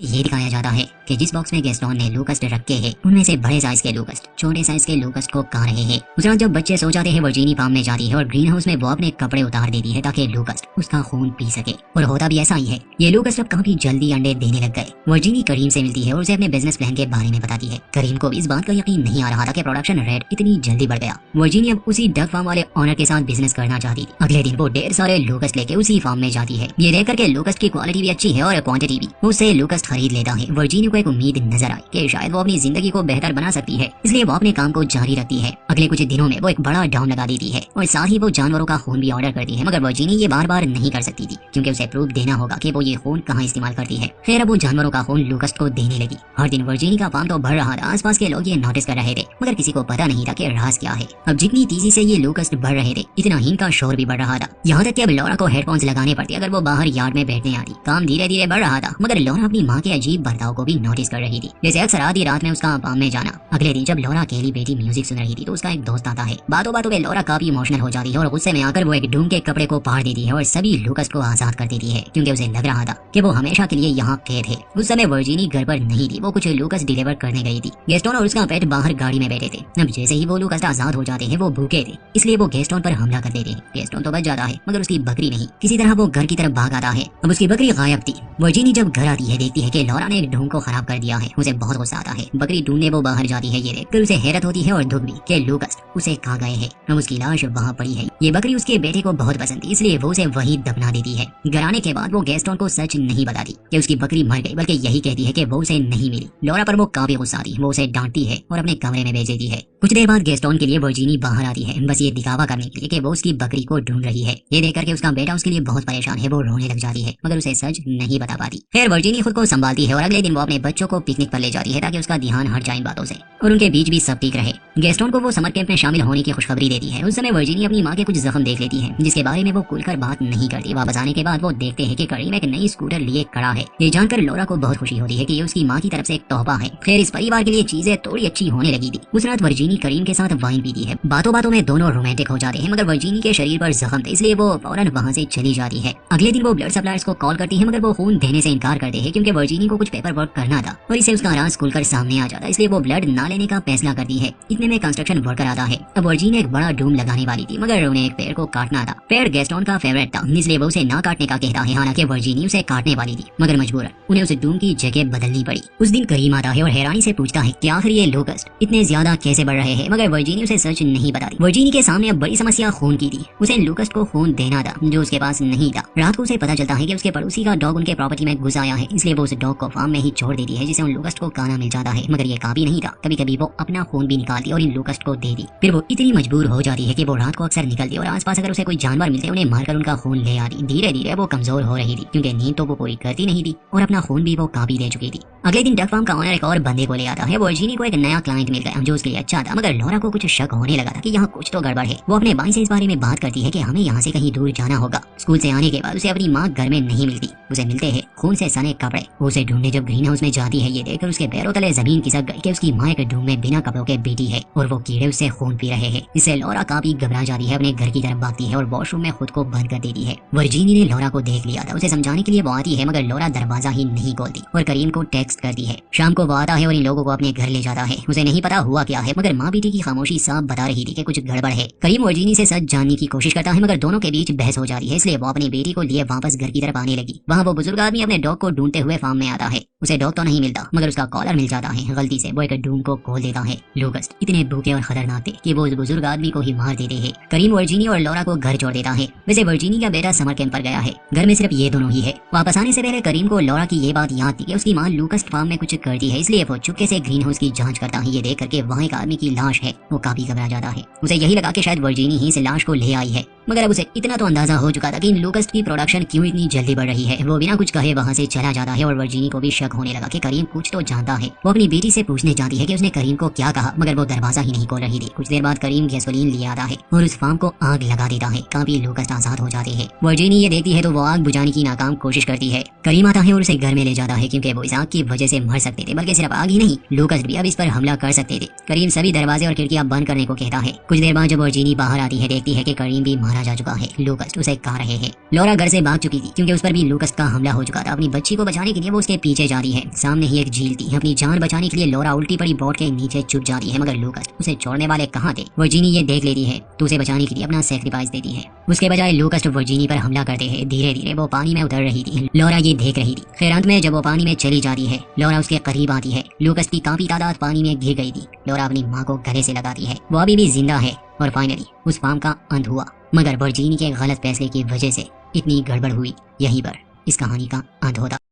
ये दिखाया जाता है कि जिस बॉक्स में गैस्टोन ने लोकस्ट रखे हैं उनमें से बड़े साइज के लोकस्ट छोटे साइज के लोकस्ट को खा रहे हैं। उस रात जब बच्चे सो जाते हैं वर्जीनी फार्म में जाती है और ग्रीन हाउस में वो अपने कपड़े उतार देती है ताकि लोकस्ट उसका खून पी सके, और होता भी ऐसा ही है। ये लोकस्ट अब काफी जल्दी अंडे देने लग गए। वर्जीनी करीम से मिलती है और उसे अपने बिजनेस प्लान के बारे में बताती है। करीम को भी इस बात का यकीन नहीं आ रहा था कि प्रोडक्शन रेट इतनी जल्दी बढ़ गया। वर्जीनी अब उसी डक फार्म वाले ऑनर के साथ बिजनेस करना चाहती थी। अगले दिन वो ढेर सारे लोकस्ट लेके उसी फार्म में जाती है। ये देख करके लोकस्ट की क्वालिटी भी अच्छी है और क्वांटिटी भी, उससे लोकस्ट खरीद लेता है। वर्जीनी को एक उम्मीद नजर आई कि शायद वो अपनी जिंदगी को बेहतर बना सकती है, इसलिए वो अपने काम को जारी रखती है। अगले कुछ दिनों में वो एक बड़ा डाउन लगा देती है और साथ ही वो जानवरों का खून भी ऑर्डर करती है, मगर वर्जीनी ये बार बार नहीं कर सकती थी क्योंकि उसे प्रूफ देना होगा कि वो ये खून कहाँ इस्तेमाल करती है। फिर अब वो जानवरों का खून लोकस्ट को देने लगी। हर दिन वर्जीनी का फार्म तो बढ़ रहा था, आसपास के लोग ये नोटिस कर रहे थे, मगर किसी को पता नहीं था कि राज क्या है। अब जितनी तेजी से ये लोकस्ट बढ़ रहे थे इतना ही इनका शोर भी बढ़ रहा था, यहाँ तक कि अब लौरा को हेडफोन्स लगाने पड़ते अगर वो बाहर यार्ड में बैठने आती। काम धीरे धीरे बढ़ रहा था, मगर लौरा अपनी माँ के अजीब बर्ताव को भी नोटिस कर रही थी, जैसे अक्सर आधी रात में उसका फार्म में जाना। अगले दिन जब लौरा अकेली बेटी म्यूजिक सुन रही थी तो उसका एक दोस्त आता है। बातों बातों में लौरा काफी इमोशनल हो जाती है और गुस्से में आकर वो एक डूम के कपड़े को फाड़ देती है और सभी लोकस्ट को आजाद कर देती है, क्योंकि उसे लग रहा था कि वो हमेशा के लिए यहाँ कैद है। उस समय वर्जीनी घर पर नहीं थी, वो कुछ लोकस्ट डिलीवर करने गई थी। गैस्टोन और उसका पेट बाहर गाड़ी में बैठे थे। अब जैसे ही वो लोकस्ट आजाद हो जाते हैं वो भूखे थे, इसलिए वो गैस्टोन पर हमला कर देते हैं। गैस्टोन तो बच जाता है मगर उसकी बकरी नहीं। किसी तरह वो घर की तरफ भाग आता है। अब उसकी बकरी गायब थी। वर्जीनी जब घर आती है देखती है कि लौरा ने एक ढूंढ को खराब कर दिया है। उसे बहुत गुस्सा आता है। बकरी ढूंढने वो बाहर जाती है। ये देखकर उसे हैरत होती है और दुख भी कि लोकस्ट उसे खा गए हैं। अब उसकी लाश वहाँ पड़ी है। ये बकरी उसके बेटे को बहुत पसंद थी, इसलिए वो उसे वहीं दफना देती है। घर आने के बाद वो गैस्टोन को सच नहीं बताती कि उसकी बकरी मर गई, बल्कि यही कहती है कि वो उसे नहीं मिली। लौरा पर वो काफी गुस्सा आती है। वो उसे डांटती है और अपने कमरे में भेज देती है। कुछ देर बाद गैस्टोन के लिए वर्जीनी बाहर आती है, बस ये दिखावा करने के लिए कि वो उसकी बकरी को ढूंढ रही है। ये देख करके उसका बेटा उसके लिए बहुत परेशान है। वो रोने लग जाती है मगर उसे सच नहीं बता पाती। फिर वर्जीनी खुद को संभालती है और अगले दिन वो अपने बच्चों को पिकनिक पर ले जाती है ताकि उसका ध्यान हट जाए इन बातों से और उनके बीच भी सब ठीक रहे। गैस्टोन को वो समर कैंप में शामिल होने की खुशखबरी देती है। उस समय वर्जीनी अपनी माँ के कुछ जख्म देख लेती है जिसके बारे में वो खुलकर बात नहीं करती। वापस आने के बाद वो देखते हैं कि करीम एक नई स्कूटर लिए खड़ा है। ये जानकर लौरा को बहुत खुशी होती है कि ये उसकी माँ की तरफ से एक तोहफा है। फिर इस परिवार के लिए चीजें थोड़ी अच्छी होने लगी थी। उस रात वर्जीनी करीम के साथ वाइन पीती है। बातों बातों में दोनों रोमांटिक हो जाते हैं, मगर वर्जीनी के शरीर पर जख्म थे इसलिए वो फौरन वहाँ से चली जाती है। अगले दिन वो ब्लड सप्लायर्स को कॉल करती है, मगर वो खून देने से इनकार करते हैं क्योंकि वर्जीनी को कुछ पेपर वर्क करना था और इससे उसका राज खुलकर सामने आ जाता, इसलिए वो ब्लड ना लेने का फैसला करती है। इतने में कंस्ट्रक्शन वर्कर आता है। अब वर्जीनी एक बड़ा डूम लगाने वाली थी, मगर उन्हें एक पेड़ को काटना था। पेड़ गैस्टोन का फेवरेट था, इसलिए वो उसे ना काटने का कहता है। हालांकि वर्जीनी उसे काटने वाली थी, मगर मजबूरन उन्हें उस डूम की जगह बदलनी पड़ी। उस दिन करीम आता है और हैरानी से पूछता है कि आखिर ये लोकस्ट इतने ज्यादा कैसे बढ़ रहे हैं, मगर वर्जीनी उसे सच नहीं बताती। वर्जीनी के सामने अब बड़ी समस्या खून की थी। उसे लोकस्ट को खून देना था जो उसके पास नहीं था। रात को उसे पता चलता है कि उसके पड़ोसी का डॉग उनके प्रॉपर्टी में घुस आया है, इसलिए वो उस डॉग को फार्म में ही छोड़ देती है जिसे उन लोकस्ट को खाना मिल जाता है। मगर ये काफी नहीं था, कभी कभी वो अपना खून भी निकालती और इन लोकस्ट को दे दी। फिर वो इतनी मजबूर हो जाती है कि वो रात को अक्सर निकलती और आसपास अगर उसे कोई जानवर मिलते उन्हें मारकर उनका खून ले आती। धीरे धीरे वो कमजोर हो रही थी क्योंकि नींद तो वो पूरी करती नहीं थी और अपना खून भी वो काफी दे चुकी थी। अगले दिन डक फार्म का ओनर एक और बंदे को ले आता है। वर्जीनी को एक नया क्लाइंट मिल गया जो उसके लिए अच्छा था, मगर लौरा को कुछ शक होने लगा था कि यहाँ कुछ तो गड़बड़ है। वो अपने भाई से इस बारे में बात करती है कि हमें यहाँ से कहीं दूर जाना होगा। स्कूल से आने के बाद उसे अपनी माँ घर में नहीं मिलती। उसे मिलते हैं खून से सने कपड़े। वो उसे ढूंढने जब ग्रीन हाउस में जाती है, ये देखकर उसके पैरों तले जमीन खिसक गई कि उसकी माँ एक डूम में बिना कपड़ों के बैठी है और वो कीड़े उससे खून पी रहे हैं। इससे लौरा काफी घबरा जाती है, अपने घर की तरफ भागती है और वॉशरूम में खुद को बंद कर देती है। वर्जीनी ने लौरा को देख लिया था। उसे समझाने के लिए वो आती है, मगर लौरा दरवाजा ही नहीं खोलती और करीम को टेक्स्ट करती है। शाम को वो आता है और इन लोगों को अपने घर ले जाता है। उसे नहीं पता हुआ क्या है, मगर माँ बेटी की खामोशी साफ बता रही थी कि कुछ गड़बड़ है। करीम वर्जीनी से सच जानने की कोशिश करता है, मगर दोनों के बीच बहस हो जाती है, इसलिए वो अपनी बेटी को लिए वापस घर की तरफ आने लगी। वहाँ वो बुजुर्ग आदमी अपने डॉग को ढूंढते हुए फार्म में आता है। उसे डॉग तो नहीं मिलता, मगर उसका कॉलर मिल जाता है। गलती से वो एक डूम को खोल देता है। लोकस्ट इतने भूखे और खतरनाक थे कि वो उस बुजुर्ग आदमी को ही मार देते हैं। करीम वर्जीनी और लौरा को घर छोड़ देता है। वैसे वर्जीनी का बेटा समर कैंप पर गया है, घर में सिर्फ ये दोनों ही है। वापस आने से पहले करीम को लौरा की ये बात याद थी कि उसकी माँ लोकस्ट फार्म में कुछ करती है, इसलिए वो चुपके से ग्रीन हाउस की जांच करता है। ये देख करके वहाँ एक आदमी की लाश है। वो काफी घबरा जाता है। उसे यही लगा कि शायद वर्जीनी ही इस लाश को ले आई है, मगर अब उसे इतना तो अंदाजा हो चुका था कि इन लोकस्ट की प्रोडक्शन क्यों इतनी जल्दी बढ़ रही है। वो बिना कुछ कहे वहाँ से चला जाता है और वर्जीनी को भी शक होने लगा कि करीम कुछ तो जानता है। वो अपनी बेटी से पूछने जाती है कि उसने करीम को क्या कहा, मगर वो दरवाजा ही नहीं खोल रही थी। कुछ देर बाद करीम गैसोलीन ले आता है और उस फार्म को आग लगा देता है। काफी लोकस्ट आजाद हो जाते हैं। वर्जीनी ये देखती है तो वो आग बुझाने की नाकाम कोशिश करती है। करीम आता है और उसे घर में ले जाता है क्योंकि वो इस आग की वजह से मर सकते थे, बल्कि सिर्फ आग ही नहीं, लूकास भी अब इस पर हमला कर सकते थे। करीम सभी दरवाजे और खिड़कियां बंद करने को कहता है। कुछ देर बाद जब वर्जीनी बाहर आती है, देखती है कि करीम भी मारा जा चुका है। लूकास उसे खा रहे हैं। लॉरा घर से भाग चुकी थी क्योंकि उस पर भी लूकास का हमला हो चुका था। अपनी बच्ची को बचाने के लिए वो उसके पीछे जा रही है। सामने ही एक झील थी। अपनी जान बचाने के लिए लॉरा उल्टी पड़ी बोट के नीचे छुप जाती है, मगर लूकास उसे छोड़ने वाले कहाँ थे। वर्जीनी ये देख लेती है तो उसे बचाने के लिए अपना सैक्रिफाइस देती है। उसके बजाय लूकास वर्जीनी पर हमला करते हैं। धीरे धीरे वो पानी में उतर रही थी। लॉरा ये देख रही थी। फिर अंत में जब वो पानी में चली जाती है, लॉरा उसके करीब आती है। लूकास की काफी तादाद पानी में घिर गई थी। लॉरा अपनी माँ को गले से लगाती है। वो अभी भी जिंदा है और फाइनली उस फार्म का अंत हुआ, मगर वर्जीनी के गलत फैसले की वजह से इतनी गड़बड़ हुई। यहीं पर इस कहानी का अंत होता।